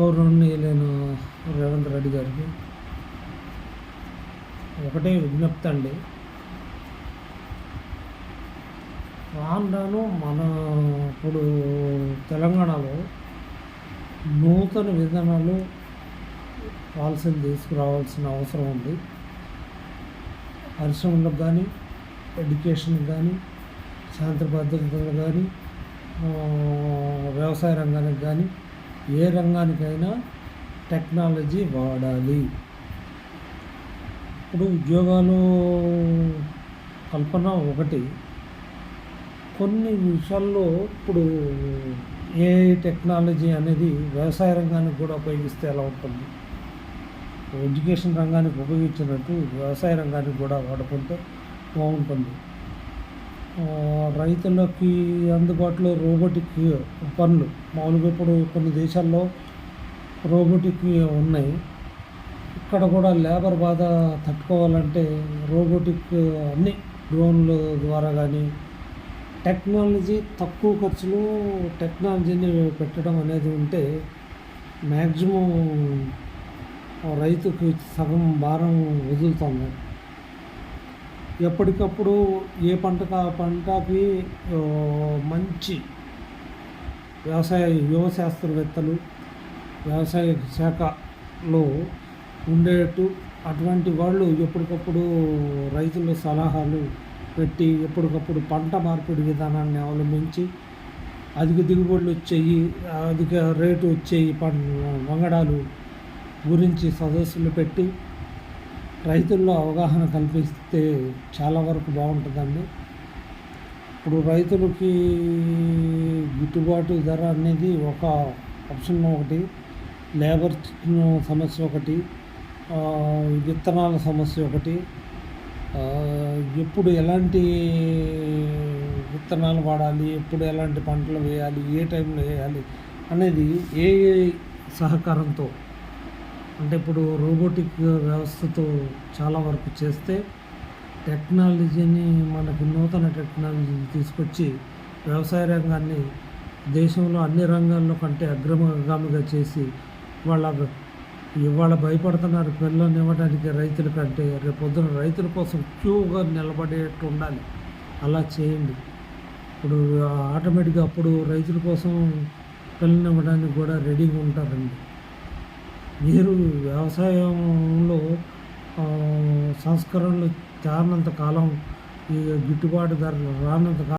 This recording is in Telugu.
గౌరవనీయులైన రేవంత్ రెడ్డి గారికి ఒకటే విజ్ఞప్తి అండి. రాను మన ఇప్పుడు తెలంగాణలో నూతన విధానాలు పాలసీలు తీసుకురావాల్సిన అవసరం ఉంది. పరిశ్రమలకు కానీ, ఎడ్యుకేషన్కి కానీ, శాంతి భద్రతలు కానీ, వ్యవసాయ రంగానికి కానీ, ఏ రంగానికైనా టెక్నాలజీ వాడాలి. ఇప్పుడు ఉద్యోగాలు కల్పన ఒకటి, కొన్ని విషయాల్లో ఇప్పుడు ఏఐ టెక్నాలజీ అనేది వ్యవసాయ రంగానికి కూడా ఉపయోగిస్తే ఎలా ఉంటుంది, ఎడ్యుకేషన్ రంగానికి ఉపయోగించినట్టు వ్యవసాయ రంగానికి కూడా వాడుకుంటే బాగుంటుంది. రైతులకి అందుబాటులో రోబోటిక్ పనులు మామూలుగా ఇప్పుడు కొన్ని దేశాల్లో రోబోటిక్ ఉన్నాయి. ఇక్కడ కూడా లేబర్ బాధ తట్టుకోవాలంటే రోబోటిక్ అన్ని డ్రోన్ల ద్వారా కానీ టెక్నాలజీ తక్కువ ఖర్చులో టెక్నాలజీని పెట్టడం అనేది ఉంటే మ్యాక్సిమం రైతుకి సగం భారం వదులుతుంది. ఎప్పటికప్పుడు ఏ పంటకు ఆ పంటకి మంచి యువ శాస్త్రవేత్తలు వ్యవసాయ శాఖలో ఉండేట్టు అటువంటి వాళ్ళు ఎప్పటికప్పుడు రైతుల సలహాలు పెట్టి ఎప్పటికప్పుడు పంట మార్పిడి విధానాన్ని అవలంబించి అధిక దిగుబడులు వచ్చేయి, అధిక రేటు వచ్చేయి వంగడాలు గురించి సదస్సులు పెట్టి రైతుల్లో అవగాహన కల్పిస్తే చాలా వరకు బాగుంటుందండి. ఇప్పుడు రైతులకి గిట్టుబాటు ధర అనేది ఒక ఆప్షన్ ఒకటి, లేబర్ సమస్య ఒకటి, విత్తనాల సమస్య ఒకటి, ఎప్పుడు ఎలాంటి విత్తనాలు వాడాలి, ఎప్పుడు ఎలాంటి పంటలు వేయాలి, ఏ టైంలో వేయాలి అనేది ఏఐ సహకారంతో అంటే ఇప్పుడు రోబోటిక్ వ్యవస్థతో చాలా వరకు చేస్తే టెక్నాలజీని మనకి నూతన టెక్నాలజీని తీసుకొచ్చి వ్యవసాయ రంగాన్ని దేశంలో అన్ని రంగాల్లో కంటే అగ్రగామిగా చేసి ఇవాళ భయపడుతున్నారు పిల్లల్ని ఇవ్వడానికి రైతుల కంటే, రేపు పొద్దున రైతుల కోసం క్యూగా నిలబడేట్టు ఉండాలి. అలా చేయండి. ఇప్పుడు ఆటోమేటిక్గా అప్పుడు రైతుల కోసం పిల్లల్ని ఇవ్వడానికి కూడా రెడీగా ఉంటారండి. మీరు వ్యవసాయంలో సంస్కరణలు తేనంత కాలం ఈ గిట్టుబాటు ధర రానంత కాలం